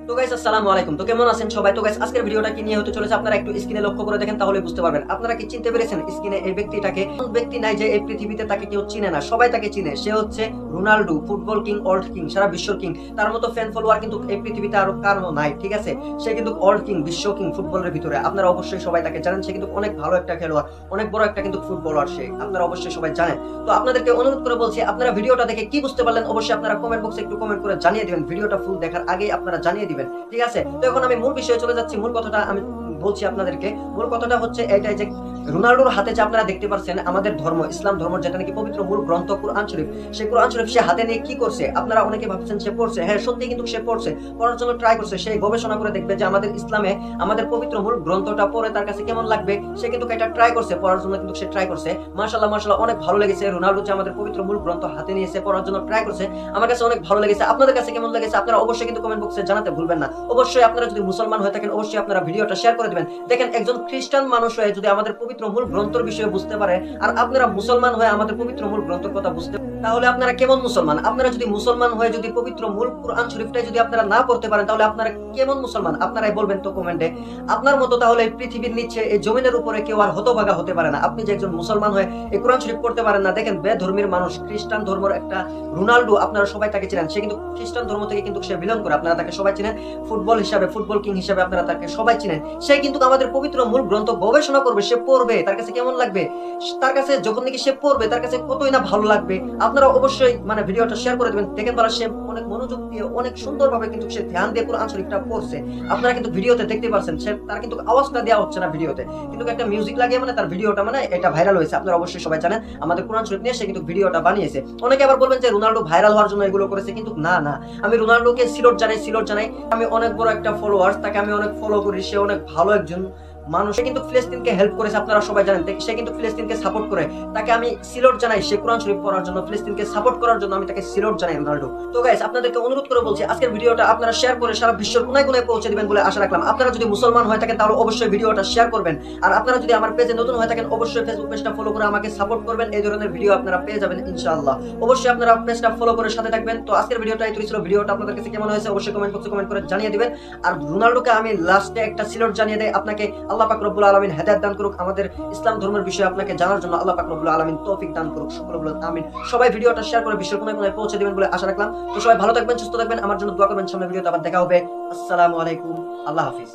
তো গাইস আসসালামু আলাইকুম। তো কেমন আছেন সবাই? তো গাইস আজকের ভিডিওটা কি নিয়ে হতে চলেছে আপনারা একটু স্ক্রিনে লক্ষ্য করে দেখেন তাহলে বুঝতে পারবেন। আপনারা কি চিনতে পেরেছেন স্ক্রিনে এই ব্যক্তিটাকে? কোন ব্যক্তি নাই যে এই পৃথিবীতে তাকে কেউ চিনে না, সবাই তাকে চিনে। সে হচ্ছে Ronaldo, football king, world king, সারা বিশ্বর কিং। তার মতো ফ্যান ফলোয়ার কিন্তু এই পৃথিবীতে আরো কারো নাই, ঠিক আছে? সে কিন্তু ওয়ার্ল্ড কিং, বিশ্ব কিং ফুটবলের ভিতরে। আপনারা অবশ্যই সবাই তাকে জানেন। সে কিন্তু অনেক ভালো একটা খেলোয়াড়, অনেক বড় একটা কিন্তু ফুটবলার সে। আপনারা অবশ্যই সবাই জানেন। তো আপনাদেরকে অনুরোধ করে বলছি, আপনারা ভিডিওটা দেখে কি বুঝতে পারলেন অবশ্যই আপনারা কমেন্ট বক্সে একটু কমেন্ট করে জানিয়ে দিবেন। ভিডিওটা ফুল দেখার আগেই আপনারা জানিয়ে দিবেন, ঠিক আছে? তো এখন আমি মূল বিষয়ে চলে যাচ্ছি। মূল কথাটা আমি বলছি আপনাদেরকে। মূল কথাটা হচ্ছে এটাই যে রোনাল্ডোর হাতে যে আপনারা দেখতে পাচ্ছেন আমাদের ধর্ম, ইসলাম ধর্ম, যেটা নাকি পবিত্র মূল গ্রন্থ কুরআন শরীফ, সেই কুরআন শরীফ সে হাতে নিয়ে কি করছে? আপনারা অনেকে ভাবছেন সে পড়ছে। হ্যাঁ, সত্যি কিন্তু সে পড়ছে, পড়ার জন্য ট্রাই করছে। সে গবেষণা করে দেখবে যে আমাদের ইসলামে আমাদের পবিত্র মূল গ্রন্থটা পড়ে তার কাছে কেমন লাগবে। সে কিন্তু এটা ট্রাই করছে, পড়ার জন্য কিন্তু সে ট্রাই করছে। মাশাআল্লাহ মাশাআল্লাহ, অনেক ভালো লেগেছে। রোনাল্ডো যে আমাদের পবিত্র মূল গ্রন্থ হাতে নিয়েছে, পড়ার জন্য ট্রাই করছে, আমার কাছে অনেক ভালো লেগেছে। আপনাদের কাছে কেমন লেগেছে আপনারা অবশ্যই কিন্তু কমেন্ট বক্সে জানাতে ভুলবেন না। অবশ্যই আপনারা যদি মুসলমান হয়ে থাকেন অবশ্যই আপনারা ভিডিওটা শেয়ার করে দিবেন। দেখেন, একজন খ্রিস্টান মানুষ হয়ে যদি আমাদের পবিত্র মূল গ্রন্থের বিষয়ে বুঝতে পারে, আর আপনারা মুসলমান হয়ে আমাদের পবিত্র মূল গ্রন্থের কথা বুঝতে, তাহলে আপনারা কেমন মুসলমান? আপনারা যদি মুসলমান হয়ে যদি পবিত্র মূল কুরআন শরীফটাই যদি আপনারা না পড়তে পারেন তাহলে আপনারা কেমন মুসলমান? আপনারাই বলবেন তো কমেন্টে। আপনার মতো তাহলে এই পৃথিবীর নিচে এই জমিনের উপরে কেউ আর হতভাগা হতে পারে না। আপনি যে একজন মুসলমান হয়ে এই কুরআন শরীফ পড়তে পারেন না। দেখেন, বেধর্মীর মানুষ, খ্রিস্টান ধর্মের একটা রোনাল্ডো, আপনারা সবাই তাকে চিনেন। সে কিন্তু খ্রিস্টান ধর্ম থেকে কিন্তু সে বিলং করে। আপনারা তাকে সবাই চিনেন ফুটবল হিসাবে, ফুটবল কিং হিসাবে আপনারা তাকে সবাই চিনেন। সে কিন্তু আমাদের পবিত্র মূল গ্রন্থ গবেষণা করবে, সে পড়বে, তার কাছে কেমন লাগবে, তার কাছে যখন নাকি সে পড়বে তার কাছে কতই না ভালো লাগবে। আপনারা অবশ্যই ভিডিওটা শেয়ার করে দিবেন। দেখেন, তারা সে অনেক মনোযোগ দিয়ে অনেক সুন্দরভাবে কিন্তু সে ধ্যান দিয়ে কুরআন শরীফটা পড়ছে। আপনারা কিন্তু ভিডিওতে দেখতে পাচ্ছেন সে, তার কিন্তু আওয়াজটা দেওয়া হচ্ছে না ভিডিওতে, কিন্তু একটা মিউজিক লাগিয়ে তার ভিডিওটা এটা ভাইরাল হয়েছে। আপনারা অবশ্যই সবাই জানেন আমাদের কুরআন শরীফ নিয়ে সে কিন্তু ভিডিওটা বানিয়েছে। অনেকে আবার বলবেন যে রোনাল্ডো ভাইরাল হওয়ার জন্য এগুলো করেছে, কিন্তু না না, আমি রোনাল্ডোকে সিলোট জানাই। আমি অনেক বড় একটা ফলোয়ার্স, তাকে আমি অনেক ফলো করি। সে অনেক ভালো একজন মানুষ। সে কিন্তু ফিলিস্তিনকে হেল্প করেছে, আপনারা সবাই জানেন। সে কিন্তু ফিলিস্তিনকে সাপোর্ট করে। তাকে আমি সিলোট জানাই। সে কুরআন শরীফ পড়ার জন্য, ফিলিস্তিনকে সাপোর্ট করার জন্য আমি তাকে সিলোট জানাই, রোনাল্ডো। তো গাইস, আপনাদেরকে অনুরোধ করে বলছি আজকের ভিডিওটা আপনারা শেয়ার করে সারা বিশ্বের কোনায় কোনায় পৌঁছে দিবেন বলে আশা রাখলাম। আপনারা যদি মুসলমান হয়ে থাকেন তাহলে অবশ্যই ভিডিওটা শেয়ার করবেন। আর আপনারা যদি আমার পেজে নতুন হয়ে থাকেন অবশ্যই ফেসবুক পেজটা ফলো করে আমাকে সাপোর্ট করবেন। এই ধরনের ভিডিও আপনারা পেয়ে যাবেন ইনশাআল্লাহ। অবশ্যই আপনারা পেজটা ফলো করে সাথে থাকবেন। তো আজকের ভিডিওটা এই ছিল। ভিডিওটা আপনাদের কাছে কেমন হয়েছে অবশ্যই কমেন্ট বক্সে কমেন্ট করে জানিয়ে দিবেন। আর রোনাল্ডোকে আমি লাস্টে একটা সিলোট জানিয়ে দেই। আপনাকে আল্লাহ পাক রব্বুল আলামিন হেদায়েত দান করুক। আমাদের ইসলাম ধর্মের বিষয়ে আপনাকে জানার জন্য আল্লাহ পাক রব্বুল আলামিন তৌফিক দান করুক। সকলে বলুন আমিন। সবাই ভিডিওটা শেয়ার করে বিশ্বের কোনায় কোনায় পৌঁছে দিবেন বলে আশা রাখলাম। তো সবাই ভালো থাকবেন, সুস্থ থাকবেন, আমার জন্য দোয়া করবেন। সামনের ভিডিওতে আবার দেখা হবে। আসসালামু আলাইকুম, আল্লাহ হাফেজ।